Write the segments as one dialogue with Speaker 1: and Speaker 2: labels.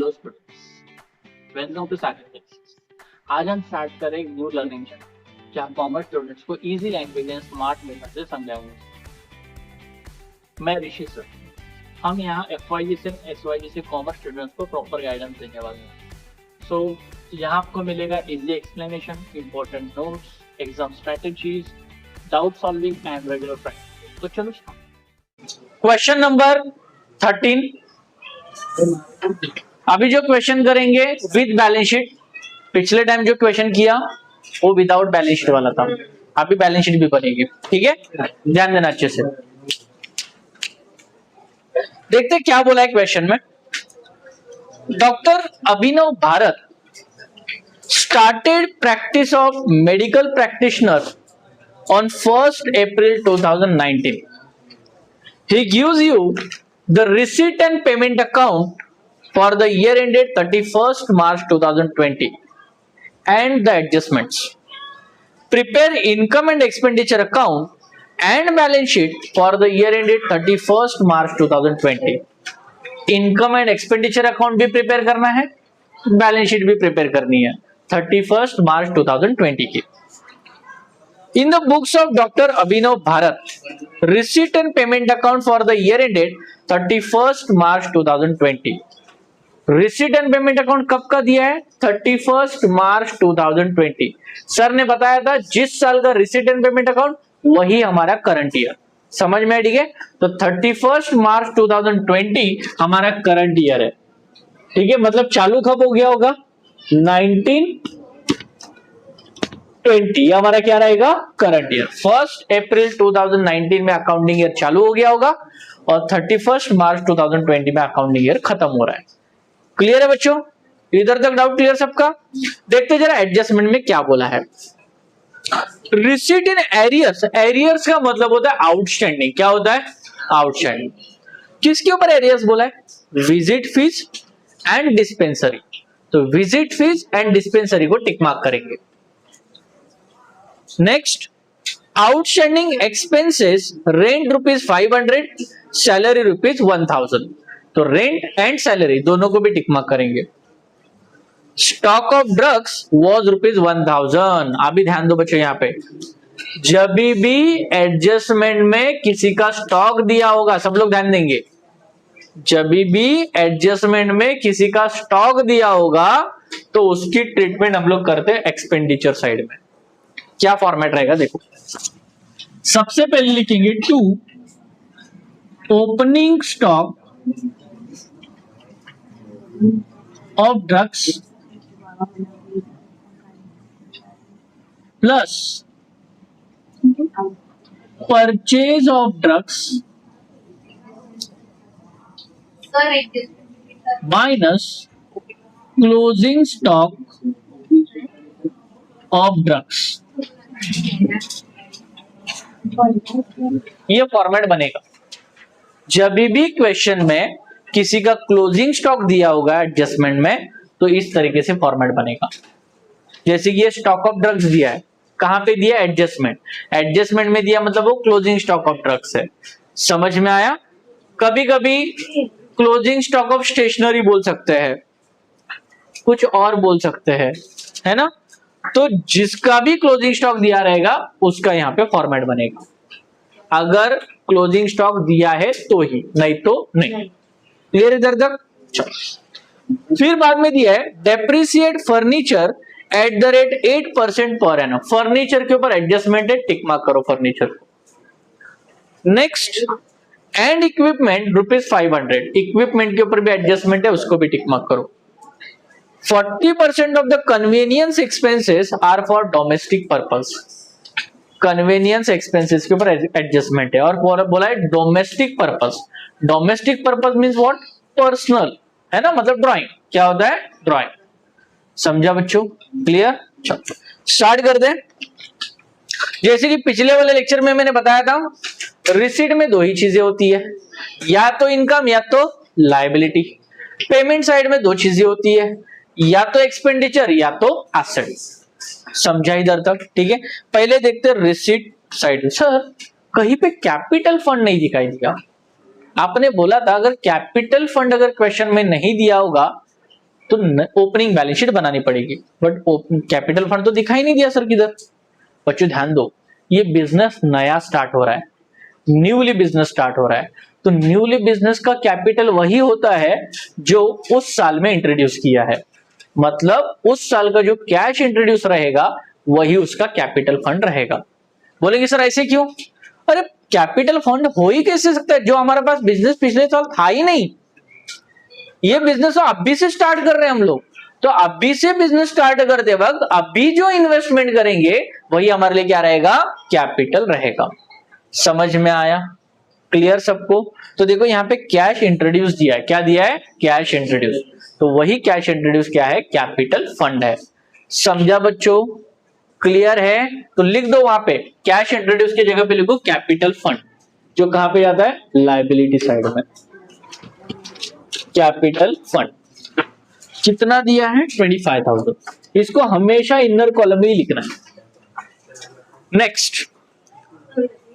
Speaker 1: Hello students, welcome to scientific. आज हम start करें एक न्यू लर्निंग चैप्टर जहाँ कॉमर्स स्टूडेंट्स को easy language and smart method से समझाएंगे। मैं ऋषि सर। हम यहाँ FYG से SYG से कॉमर्स स्टूडेंट्स को प्रॉपर गाइडेंस देने वाले हैं। सो यहाँ आपको मिलेगा easy explanation, important notes, exam strategies, doubt solving and regular practice. तो चलो क्वेश्चन नंबर 13। अभी जो क्वेश्चन करेंगे विद बैलेंस शीट, पिछले टाइम जो क्वेश्चन किया वो विदाउट बैलेंस शीट वाला था, अभी बैलेंस शीट भी बनेगी, ठीक है, ध्यान देना अच्छे से। देखते हैं क्या बोला है क्वेश्चन में। Doctor Abhinav Bharat started practice of medical practitioner on 1st April 2019. He gives you the receipt and payment account for the year ended 31st March 2020 and the adjustments. Prepare income and expenditure account and balance sheet for the year ended 31st March 2020. Income and expenditure account भी prepare करना है, balance sheet भी prepare करनी है 31st March 2020 की। In the books of Dr. Abhinav Bharat, receipt and payment account for the year ended 31st March 2020. Receipt and payment account कब का दिया है? 31st March 2020। सर ने बताया था जिस साल का रिसीट एंड पेमेंट अकाउंट वही हमारा करंट ईयर। समझ में, ठीक है? तो 31st March 2020 हमारा करंट ईयर है, ठीक है। मतलब चालू कब हो गया होगा? 1920 हमारा क्या रहेगा? Current year. 1 अप्रैल 2019 में अकाउंटिंग ईयर चालू हो गया होगा और 31st March 2020 में अकाउंटिंग ईयर खत्म हो रहा है। क्लियर है बच्चों? इधर तक डाउट क्लियर सबका? देखते जरा एडजस्टमेंट में क्या बोला है। रिसीट इन एरियर्स, एरियर्स का मतलब होता है आउटस्टैंडिंग। क्या होता है? आउटस्टैंडिंग। किसके ऊपर एरियर्स बोला है? Visit fees and dispensary. तो विजिट फीस एंड डिस्पेंसरी को टिक मार्क करेंगे। Next, outstanding expenses, rent ₹500, salary ₹1000। तो रेंट एंड सैलरी दोनों को भी टिक मार्क करेंगे। Stock of drugs was ₹1000। अभी ध्यान दो बच्चों, यहां पे जब भी एडजस्टमेंट में किसी का स्टॉक दिया होगा, सब लोग ध्यान देंगे, जब भी एडजस्टमेंट में किसी का स्टॉक दिया होगा तो उसकी ट्रीटमेंट हम लोग करते हैं एक्सपेंडिचर साइड में। क्या फॉर्मेट रहेगा देखो। सबसे पहले लिखेंगे to opening stock of drugs plus purchase of drugs minus closing stock of drugs। ये फॉर्मेट बनेगा। जब भी क्वेश्चन में किसी का क्लोजिंग स्टॉक दिया होगा एडजस्टमेंट में तो इस तरीके से फॉर्मेट बनेगा। जैसे कि ये स्टॉक ऑफ ड्रग्स दिया है, कहां पे दिया? एडजस्टमेंट। एडजस्टमेंट में दिया मतलब वो क्लोजिंग स्टॉक ऑफ ड्रग्स है। समझ में आया? कभी कभी क्लोजिंग स्टॉक ऑफ स्टेशनरी बोल सकते हैं, कुछ और बोल सकते हैं, है ना? तो जिसका भी क्लोजिंग स्टॉक दिया रहेगा उसका यहाँ पे फॉर्मेट बनेगा। अगर क्लोजिंग स्टॉक दिया है तो ही, नहीं तो नहीं। क्लियर इधर तक? फिर बाद में दिया है depreciate furniture at the rate 8% per annum. Furniture के ऊपर एडजस्टमेंट है, टिक मार्क करो फर्नीचर को। Next, and equipment ₹500। इक्विपमेंट के ऊपर भी एडजस्टमेंट है, उसको भी टिक मार्क करो। 40% of the convenience expenses are for domestic purpose. Convenience expenses के ऊपर एडजस्टमेंट है और बोला है domestic purpose. Domestic purpose means what? Personal, है ना? मतलब ड्राइंग। क्या होता है? ड्राइंग। समझा बच्चों? क्लियर? चलो स्टार्ट कर दें। जैसे कि पिछले वाले लेक्चर में मैंने बताया था, रिसीट में दो ही चीजें होती है, या तो इनकम या तो लायबिलिटी। पेमेंट साइड में दो चीजें होती है, या तो एक्सपेंडिचर या तो एसेट। समझा इधर तक? ठीक है, पहले देखते हैं रिसीट साइड। सर कहीं पे कैपिटल फंड नहीं दिखाई दिया। आपने बोला था अगर कैपिटल फंड अगर क्वेश्चन में नहीं दिया होगा तो ओपनिंग बैलेंस शीट बनानी पड़ेगी, बट कैपिटल फंड तो दिखाई नहीं दिया सर किधर। बच्चों ध्यान दो, ये बिजनेस नया स्टार्ट हो रहा है, न्यूली बिजनेस स्टार्ट हो रहा है, तो न्यूली बिजनेस का कैपिटल वही होता है जो उस साल में इंट्रोड्यूस किया है, मतलब उस साल का जो कैश इंट्रोड्यूस रहेगा वही उसका कैपिटल फंड रहेगा। बोलेंगे सर ऐसे क्यों? अरे कैपिटल फंड हो ही कैसे सकता है जो हमारे पास बिजनेस पिछले साल था ही नहीं। ये बिजनेस तो अभी से स्टार्ट कर रहे हैं हम लोग, तो अभी से बिजनेस स्टार्ट करते वक्त अभी जो इन्वेस्टमेंट करेंगे वही हमारे लिए क्या रहेगा? कैपिटल रहेगा। समझ में आया? क्लियर सबको? तो देखो यहाँ पे कैश इंट्रोड्यूस दिया है, क्या दिया है? कैश इंट्रोड्यूस, तो वही कैश इंट्रोड्यूस क्या है? कैपिटल फंड है। समझा बच्चों? क्लियर है? तो लिख दो वहां पे कैश इंट्रोड्यूस की जगह पे लिखो कैपिटल फंड, जो कहां पे जाता है? लायबिलिटी साइड में। कैपिटल फंड कितना दिया है? 25,000। इसको हमेशा इनर कॉलम में ही लिखना है। Next,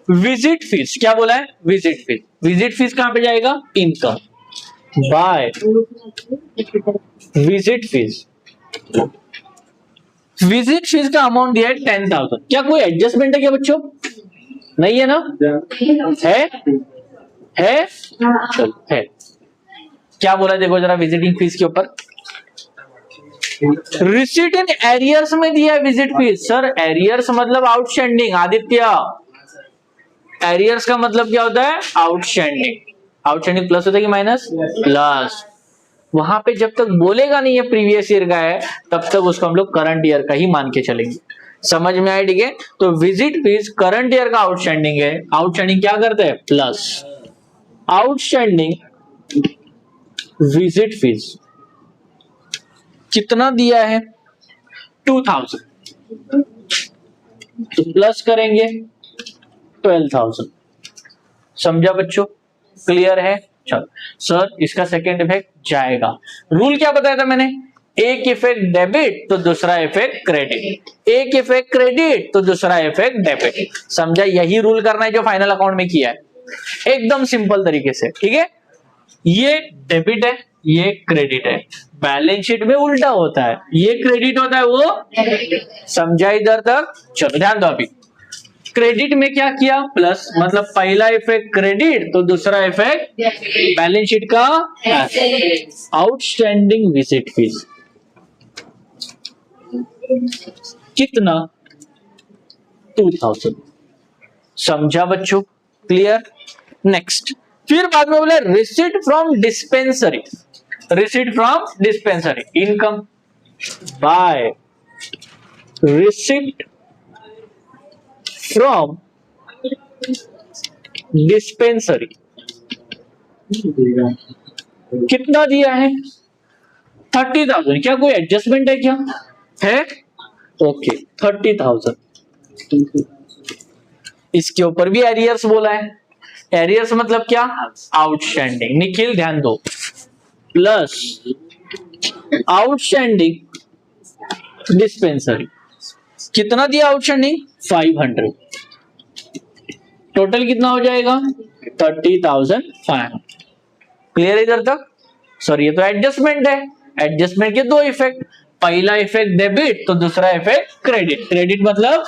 Speaker 1: visit fees. क्या बोला है? Visit fees. विजिट फीस कहां पे जाएगा? Income by visit fees. Visit fees का अमाउंट दिया है 10,000। क्या कोई एडजस्टमेंट है क्या बच्चों? नहीं है ना? है? चलो है। क्या बोला देखो जरा विजिटिंग फीस के ऊपर। रिसीट इन एरियर्स में दिया है विजिट फीस। सर एरियर्स मतलब आउटस्टैंडिंग। आदित्य, एरियर्स का मतलब क्या होता है? आउटस्टैंडिंग। आउटस्टैंडिंग प्लस होता है कि माइनस? प्लस। वहां पे जब तक बोलेगा नहीं ये प्रीवियस ईयर का है तब तक उसको हम लोग करंट ईयर का ही मान के चलेंगे। समझ में आया? ठीक है, तो विजिट फीस करंट ईयर का आउटस्टैंडिंग है। आउटस्टैंडिंग क्या करते हैं? प्लस। आउटस्टैंडिंग विजिट फीस कितना दिया है? 2,000, तो प्लस करेंगे 12,000। समझा बच्चों? क्लियर है? चलो सर इसका सेकेंड इफेक्ट जाएगा। रूल क्या बताया था मैंने? एक इफेक्ट डेबिट तो दूसरा इफेक्ट क्रेडिट, एक इफेक्ट क्रेडिट तो दूसरा इफेक्ट डेबिट। समझा? यही रूल करना है जो फाइनल अकाउंट में किया है, एकदम सिंपल तरीके से। ठीक है, ये डेबिट है, ये क्रेडिट है। बैलेंस शीट में उल्टा होता है, ये क्रेडिट होता है, वो समझा इधर तक? चलो ध्यान दो। अभी क्रेडिट में क्या किया? प्लस, मतलब पहला इफेक्ट क्रेडिट तो दूसरा इफेक्ट बैलेंस शीट का आउटस्टैंडिंग विजिट फीस कितना? 2,000। समझा बच्चों? क्लियर? नेक्स्ट, फिर बाद में बोला receipt from dispensary. Receipt from dispensary, income by receipt from dispensary. कितना दिया है? 30,000। क्या कोई एडजस्टमेंट है क्या? है? ओके, 30,000। इसके ऊपर भी एरियर्स बोला है। एरियर्स मतलब क्या? आउटस्टैंडिंग। निखिल ध्यान दो, प्लस आउटस्टैंडिंग डिस्पेंसरी। कितना दिया आउटस्टैंडिंग? 500। टोटल कितना हो जाएगा? 30,500। क्लियर इधर तक? सॉरी ये तो एडजस्टमेंट है। एडजस्टमेंट के दो इफेक्ट, पहला इफेक्ट डेबिट तो दूसरा इफेक्ट क्रेडिट। क्रेडिट मतलब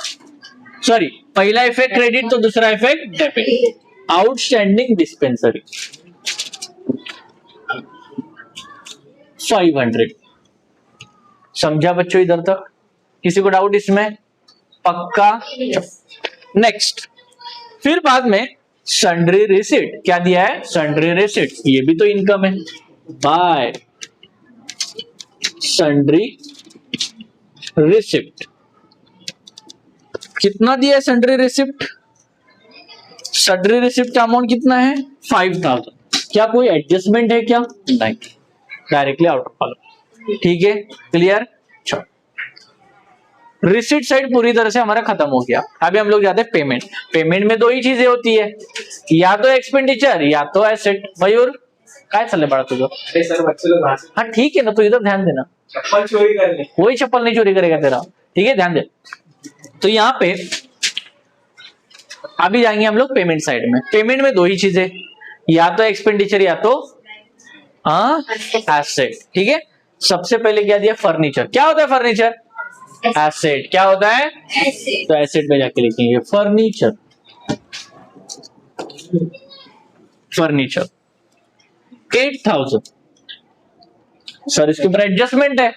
Speaker 1: सॉरी, पहला इफेक्ट क्रेडिट तो दूसरा इफेक्ट डेबिट। Outstanding dispensary 500। समझा बच्चों इधर तक? किसी को डाउट इसमें? पक्का? नेक्स्ट, फिर बाद में सन्ड्री रिसीट। क्या दिया है? Sundry receipt. ये भी तो इनकम है, बाय सन्ड्री रिसिप्ट। कितना दिया है सन्ड्री रिसिप्ट? सन्ड्री रिसिप्ट का अमाउंट कितना है? 5,000। क्या कोई एडजस्टमेंट है क्या? नहीं, डायरेक्टली आउट ऑफ कॉलम। ठीक है, क्लियर? रिसीट साइड पूरी तरह से हमारा खत्म हो गया। अभी हम लोग जाते हैं पेमेंट। पेमेंट में दो ही चीजें होती है, या तो एक्सपेंडिचर या तो एसेट। मयूर काय चल बड़ा तुझे? सर बच्चे लोग, हाँ ठीक है ना, तो इधर ध्यान देना। चप्पल चोरी करने, कोई चप्पल नहीं चोरी करेगा तेरा। ठीक है, ध्यान दे। तो यहाँ पे अभी जाएंगे हम लोग पेमेंट साइड में। पेमेंट में दो ही चीजें, या तो एक्सपेंडिचर या तो एसेट। ठीक है, सबसे पहले क्या दिया, फर्नीचर। क्या होता है फर्नीचर? एसेट। क्या होता है? तो एसेट में जाके लिखेंगे फर्नीचर। फर्नीचर 8,000, सर इसके ऊपर एडजस्टमेंट है,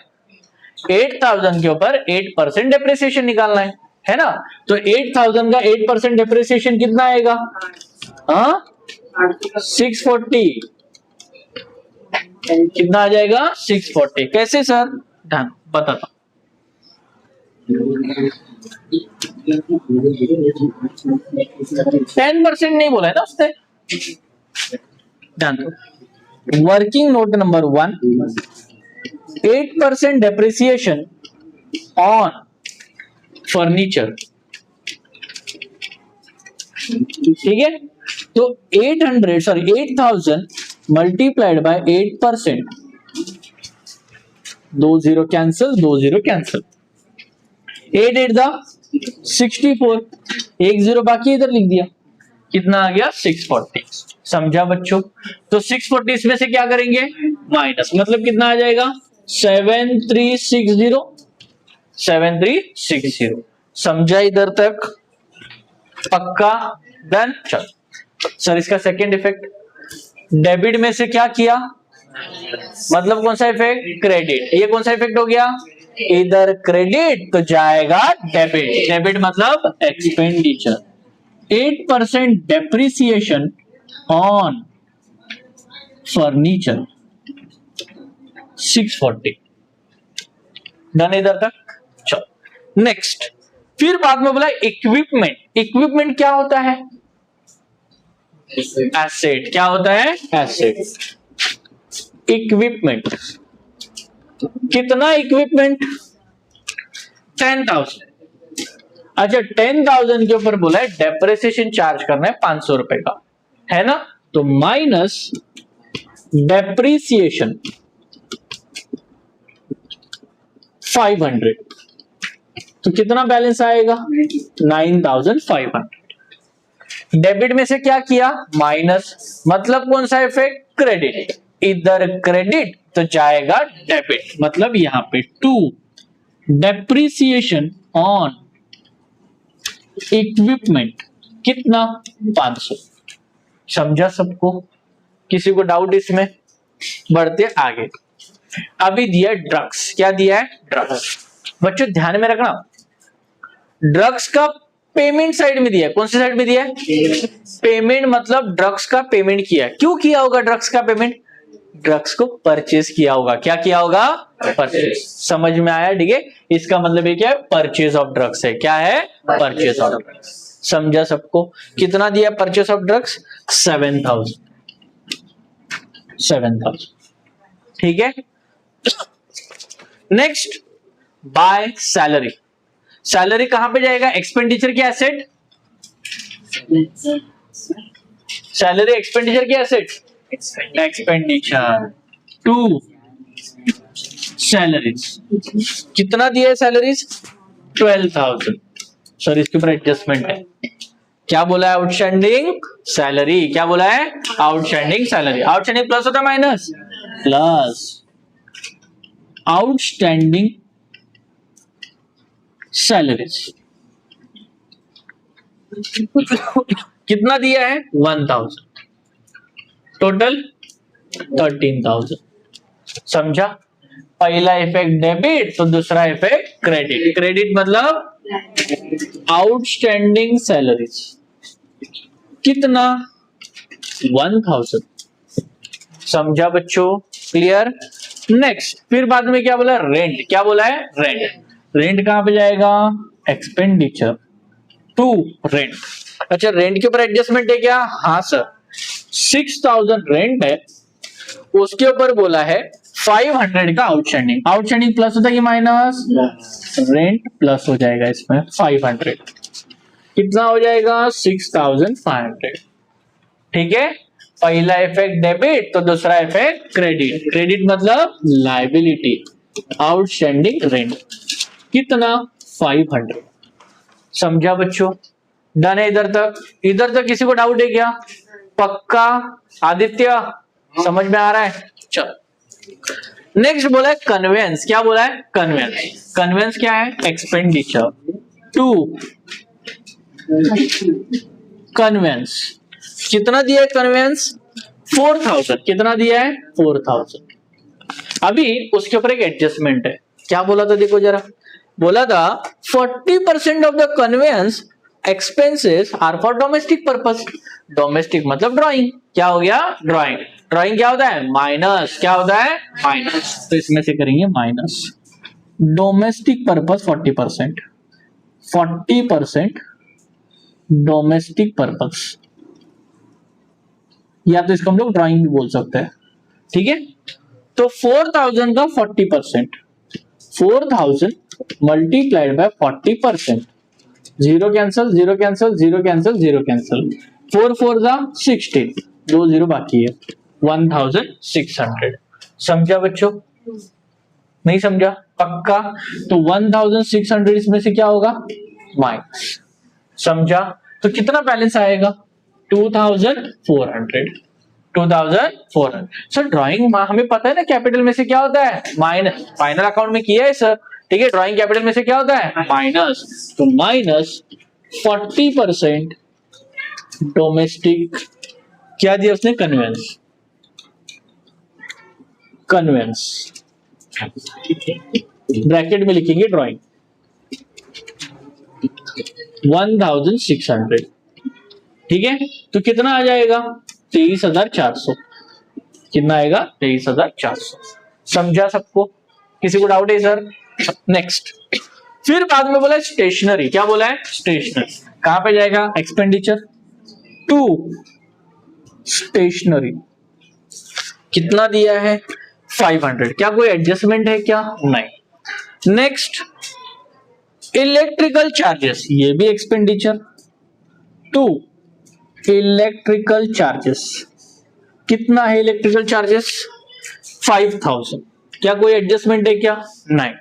Speaker 1: 8,000 के ऊपर 8% डेप्रिसिएशन निकालना है ना। तो 8,000 का 8% डेप्रिसिएशन कितना आएगा? 640। कितना आ जाएगा? 640। कैसे सर? ध्यान बताता हूं। 10% नहीं बोला है ना उसने, ध्यान दो। Working note number 1, 8% depreciation on furniture, ठीक है। तो 8,000 मल्टीप्लाइड बाय 8%, 2 0 कैंसिल, 2 0 कैंसिल, 8 8 दा 64, 1 0 बाकी इधर लिख दिया, कितना आ गया? 640। समझा बच्चों? तो 640 इसमें से क्या करेंगे? माइनस, मतलब कितना आ जाएगा? 7360, 7360। समझा इधर तक? पक्का? डन। चल सर इसका सेकेंड इफेक्ट, डेबिट में से क्या किया, मतलब कौन सा इफेक्ट? क्रेडिट। ये कौन सा इफेक्ट हो गया? इधर क्रेडिट तो जाएगा डेबिट, डेबिट मतलब expenditure. 8% depreciation on furniture, 640। Done इधर तक? चलो नेक्स्ट। फिर बाद में बोला इक्विपमेंट। इक्विपमेंट क्या होता है? एसेट। क्या होता है? एसेट। इक्विपमेंट कितना? इक्विपमेंट 10,000। अच्छा 10,000 के ऊपर बोला है डेप्रिसिएशन चार्ज करना है 500 रुपए का, है ना। तो माइनस डेप्रिसिएशन 500, तो कितना बैलेंस आएगा? 9,500। डेबिट में से क्या किया? माइनस, मतलब कौन सा इफेक्ट? क्रेडिट। इधर क्रेडिट तो जाएगा डेबिट, मतलब यहां पे 2 डेप्रिसिएशन ऑन इक्विपमेंट, कितना? 500। समझा सबको? किसी को डाउट इसमें? बढ़ते आगे। अभी दिया ड्रग्स। क्या दिया है? ड्रग्स। बच्चों ध्यान में रखना, ड्रग्स का पेमेंट साइड में दिया है। कौन सी साइड में दिया है? पेमेंट, मतलब ड्रग्स का पेमेंट किया है। क्यों किया होगा ड्रग्स का पेमेंट? ड्रग्स को परचेज किया होगा। क्या किया होगा? परचेज। समझ में आया? ठीक है, इसका मतलब ये क्या है? परचेज ऑफ ड्रग्स है। क्या है? Purchase of drugs. समझा सबको? कितना दिया परचेज ऑफ ड्रग्स? 7,000। 7,000, ठीक है। Next, by salary. सैलरी कहां पे जाएगा? एक्सपेंडिचर की एसेट। सैलरी एक्सपेंडिचर की एसेट, एक्सपेंडिचर टू सैलरीज। कितना दिया है सैलरीज? 12,000। सर इसके ऊपर एडजस्टमेंट है। क्या बोला है? Outstanding salary. क्या बोला है? Outstanding salary. आउटस्टैंडिंग प्लस होता है माइनस? प्लस। आउटस्टैंडिंग सैलरीज कितना दिया है? 1,000। टोटल 13,000। समझा? पहला इफेक्ट डेबिट तो दूसरा इफेक्ट क्रेडिट। क्रेडिट मतलब आउटस्टैंडिंग सैलरीज, कितना? 1,000। समझा बच्चों? क्लियर? नेक्स्ट, फिर बाद में क्या बोला? रेंट। क्या बोला है? रेंट। रेंट कहां पे जाएगा? Expenditure to rent. अच्छा रेंट के ऊपर एडजस्टमेंट है क्या? हाँ सर, 6,000 रेंट है, उसके ऊपर बोला है 500 का आउटस्टैंडिंग। आउटस्टैंडिंग प्लस होता है कि माइनस? रेंट प्लस हो जाएगा इसमें 500। कितना हो जाएगा? 6,500। ठीक है, पहला इफेक्ट डेबिट तो दूसरा इफेक्ट क्रेडिट। क्रेडिट मतलब लायबिलिटी, आउटस्टैंडिंग रेंट, कितना? 500। समझा बच्चों? डन है इधर तक? इधर तक किसी को डाउट है क्या? पक्का? आदित्य समझ में आ रहा है? चल नेक्स्ट बोला है कन्वेंस, क्या बोला है कन्वेंस, कन्वेंस क्या है एक्सपेंडिचर टू कन्वेंस, कितना दिया है कन्वेंस 4000, कितना दिया है 4000। अभी उसके ऊपर एक एडजस्टमेंट है, क्या बोला था देखो जरा, बोला था 40% of the conveyance expenses are for domestic purpose, domestic मतलब ड्राइंग, क्या हो गया ड्राइंग, ड्राइंग क्या होता है माइनस, क्या होता है माइनस, तो इसमें से करेंगे minus domestic purpose 40%, 40% domestic purpose, या तो इसको हम लोग ड्राइंग भी बोल सकते हैं, ठीक है। तो 4000 का 40%, 4000 multiplied by 40%, zero cancel zero cancel zero cancel zero cancel, 4 4 जा 16, 2 जीरो बाकी है 1600। समझा बच्चों, नहीं समझा पक्का, तो 1600 इसमें से क्या होगा माइनस, समझा, तो कितना बैलेंस आएगा 2400, 2400। सर ड्राइंग हमें पता है ना कैपिटल में से क्या होता है माइनस, फाइनल अकाउंट में किया है सर, ठीक है, ड्राइंग कैपिटल में से क्या होता है माइनस, तो माइनस 40% डोमेस्टिक, क्या दिया उसने कन्वेंस, कन्वेंस ब्रैकेट में लिखेंगे ड्राइंग 1600, ठीक है, तो कितना आ जाएगा 23400, कितना आएगा 23400। समझा सबको, किसी को डाउट है सर? नेक्स्ट, फिर बाद में बोला स्टेशनरी, क्या बोला है स्टेशनरी, कहां पे जाएगा एक्सपेंडिचर टू स्टेशनरी, कितना दिया है 500, क्या कोई एडजस्टमेंट है क्या नहीं। नेक्स्ट इलेक्ट्रिकल चार्जेस, ये भी एक्सपेंडिचर टू इलेक्ट्रिकल चार्जेस, कितना है इलेक्ट्रिकल चार्जेस 5000, क्या कोई एडजस्टमेंट है क्या नहीं।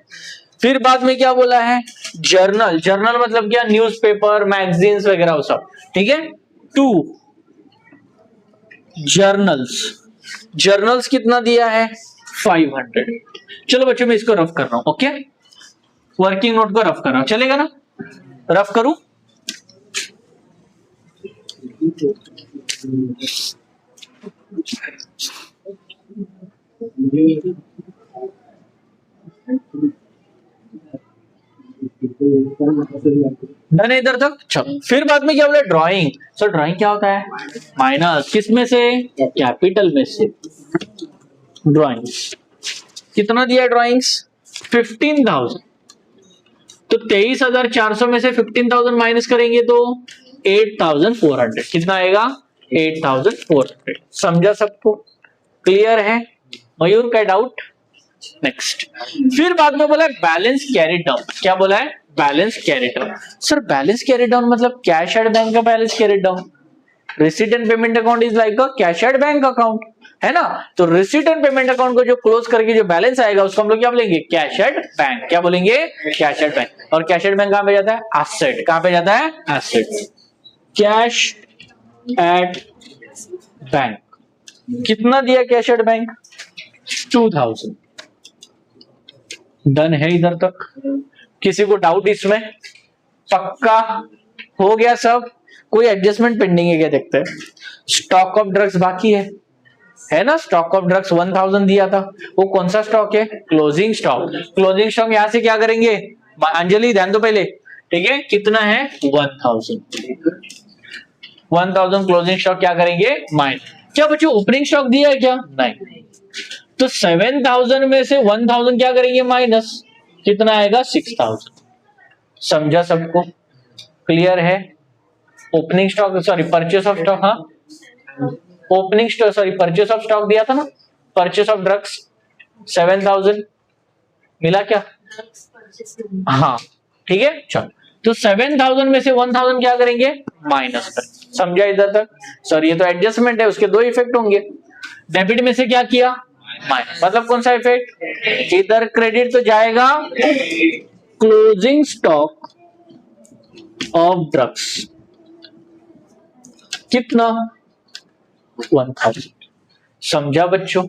Speaker 1: फिर बाद में क्या बोला है जर्नल, जर्नल मतलब क्या न्यूज़पेपर मैगजीन्स वगैरह वो सब, ठीक है, टू जर्नल्स, जर्नल्स कितना दिया है 500। चलो बच्चों मैं इसको रफ कर रहा हूं, ओके, वर्किंग नोट को रफ कर रहा हूं, चलेगा ना, रफ करूं, डन है इधर तक। चलो फिर बाद में क्या बोला ड्राइंग, सर ड्राइंग क्या होता है माइनस, किस में से कैपिटल में से, ड्राइंग्स कितना दिया ड्राइंग्स 15000, तो 23400 में से 15000 माइनस करेंगे तो 8400, कितना आएगा 8400। समझा सबको, क्लियर है, मयूर का डाउट। नेक्स्ट, फिर बाद में बोला बैलेंस कैरी डाउन, क्या बोला है balance carry down, sir balance carry down मतलब कैश एट बैंक का balance carry down, receipt and payment account is like a cash at bank account, है ना, तो रिसीट एंड पेमेंट अकाउंट को जो क्लोज करके जो बैलेंस आएगा उसको हम लोग क्या बोलेंगे कैश एट बैंक, क्या बोलेंगे कैश एट बैंक, और कैश एट बैंक कहां पे जाता है एसेट, कहां पे जाता है एसेट, कैश एट बैंक, कितना दिया कैश एट बैंक 2000, डन है इधर तक, किसी को डाउट इसमें, पक्का हो गया सब, कोई एडजस्टमेंट पेंडिंग है क्या देखते हैं। स्टॉक ऑफ ड्रग्स बाकी है ना, स्टॉक ऑफ ड्रग्स 1000 दिया था, वो कौन सा स्टॉक है क्लोजिंग स्टॉक, क्लोजिंग स्टॉक यहां से क्या करेंगे अंजलि ध्यान दो पहले, ठीक है, कितना है 1000, 1000 क्लोजिंग स्टॉक क्या करेंगे माइनस, क्या बच्चों ओपनिंग स्टॉक दिया है क्या नहीं, तो 7000 में से 1000 क्या करेंगे माइनस, कितना आएगा 6000। समझा सबको, क्लियर है, opening stock sorry purchase of stock, हाँ opening stock sorry purchase of stock दिया था ना, परचेस ऑफ ड्रग्स 7000 मिला क्या, हाँ ठीक है, चलो तो 7000 में से 1000 क्या करेंगे माइनस कर, समझा इधर तक, सर ये तो एडजस्टमेंट है, उसके दो इफेक्ट होंगे, डेबिट में से क्या किया माइनस, मतलब कौन सा इफेक्ट, इधर क्रेडिट तो जाएगा क्लोजिंग स्टॉक ऑफ ड्रग्स, कितना 1000। समझा बच्चों,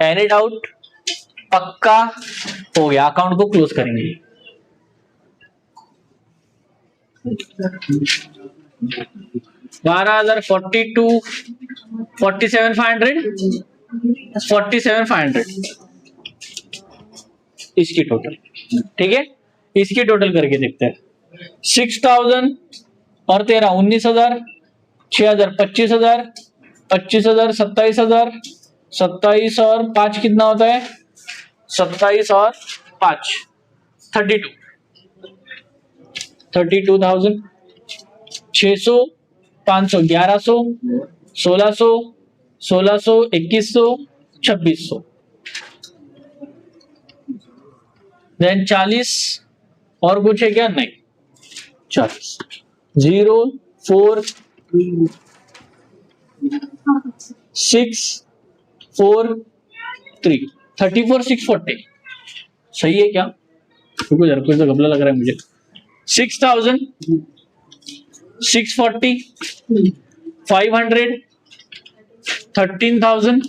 Speaker 1: एनी डाउट, पक्का हो गया, अकाउंट को क्लोज करेंगे। 12,000, 42, 47,500, 47,500 इसकी टोटल। ठीक है, इसकी टोटल करके देखते हैं। 6,000 और 13 19,000, 6,000 25,000, 25,000 27,000, 27 और 5 कितना होता है? 27 और 5 32, 32,000, 600, 500, 1100, 1600, 1600, 2100, 2600, देन 40 और कुछ है क्या? नहीं, 40, 0 4 6 4 3 34,640 सही है क्या? रुको जरा, कुछ तो घपला लग रहा है मुझे। 6,000, 640, 500, 13,000,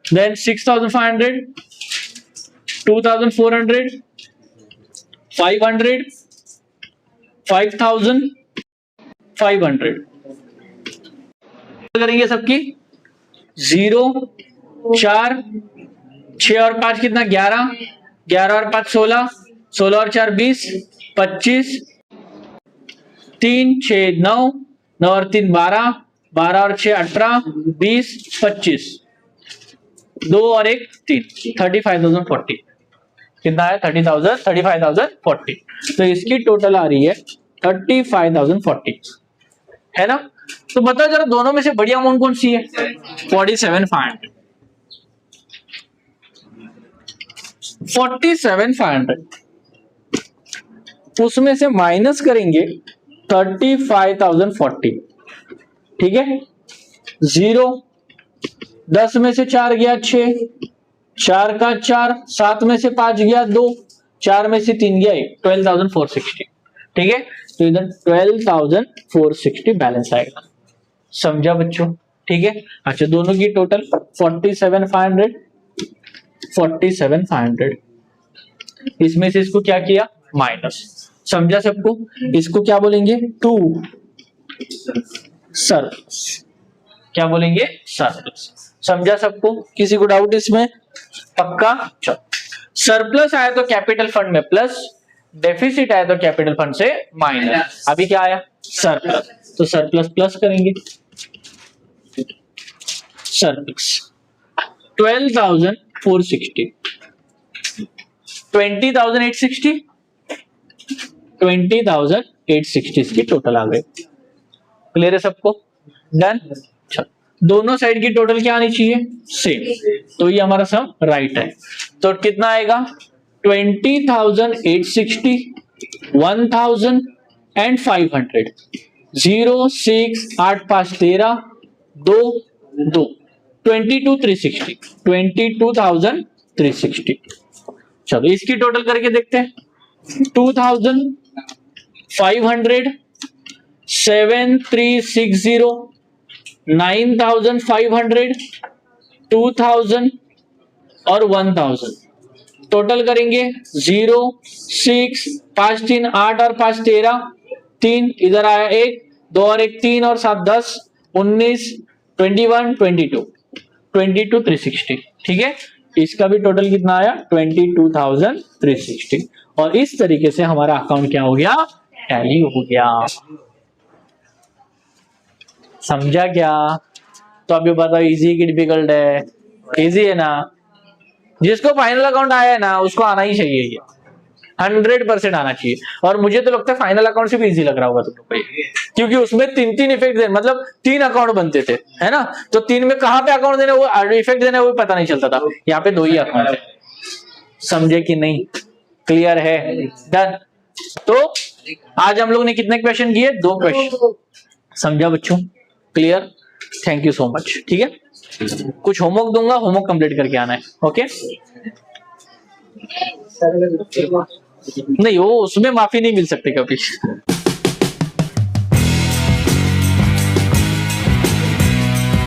Speaker 1: then 6,500, 2,400, 500, 5,000, 500 करेंगे सबकी। 0 4 6 और 5 कितना? 11, 11 और 5 16, 16 और 4 20, 25, 3 6 9, 9 और 3 12, 12 और 6 18, 20, 25, 2 और 1 3, 35,040 कितना है? 35,040। तो इसकी टोटल आ रही है 35,040 है ना। तो बताओ जरा दोनों में से बढ़िया अमाउंट कौन सी है? 47,500। 47,500 उसमें से माइनस करेंगे 35,040। ठीक है, 0 10 में से 4 गया 6, 4 का 4, 7 में से 5 गया 2, 4 में से 3 गया 1, 12,460। ठीक है, तो इधर 12,460 बैलेंस आएगा। समझा बच्चों? ठीक है, अच्छा दोनों की टोटल 47,500, 47,500 इसमें से इसको क्या किया? माइनस। समझा सबको? इसको क्या बोलेंगे? To surplus. क्या बोलेंगे? सरप्लस। समझा सबको? किसी को डाउट इसमें? पक्का? चलो, सरप्लस आया तो कैपिटल फंड में प्लस, डेफिसिट आया तो कैपिटल फंड से माइनस। अभी क्या आया? सरप्लस। तो सरप्लस प्लस करेंगे, सरप्लस 12,460, 20,860, 20,860 इसकी टोटल आ गई। क्लियर है सबको? डन। दोनों साइड की टोटल क्या आनी चाहिए? सेम। तो ये हमारा सम राइट है। तो कितना आएगा? 20,860, 1,000 एंड 500। 0 6 8 5 13 2 2 22,360, 22,360। चलो इसकी टोटल करके देखते हैं। 2,500, 7,360, 9,500, 2,000 और 1,000 टोटल करेंगे। 0 6 5 3 8 और 5 13, 3 इधर आया 1, 2 और 1 3 और 7 10, 19 21 22, 22,360। ठीक है, इसका भी टोटल कितना आया? 22,360। और इस तरीके से हमारा अकाउंट क्या हो गया? टैली हो गया। समझा क्या? तो अभी बताओ इजी की डिफिकल्ट है? इजी है ना। जिसको फाइनल अकाउंट आया है ना उसको आना ही चाहिए, ये 100% आना चाहिए। और मुझे तो लगता है फाइनल अकाउंट से भी इजी लग रहा होगा तुम लोग को, क्योंकि उसमें 3 इफेक्ट देने, मतलब 3 अकाउंट बनते थे, है ना। तो 3 में कहां पे अकाउंट देना, वो इफेक्ट देना, वो पता नहीं चलता था। यहाँ पे 2 ही अकाउंट है। समझे कि नहीं? क्लियर है? डन। तो आज हम लोग ने कितने क्वेश्चन किए? 2 क्वेश्चन। समझा बच्चों? Clear? Thank you so much. ठीक है, कुछ होमवर्क दूंगा, होमवर्क कंप्लीट करके आना है। ओके? नहीं, वो उसमें माफी नहीं मिल सकती कभी।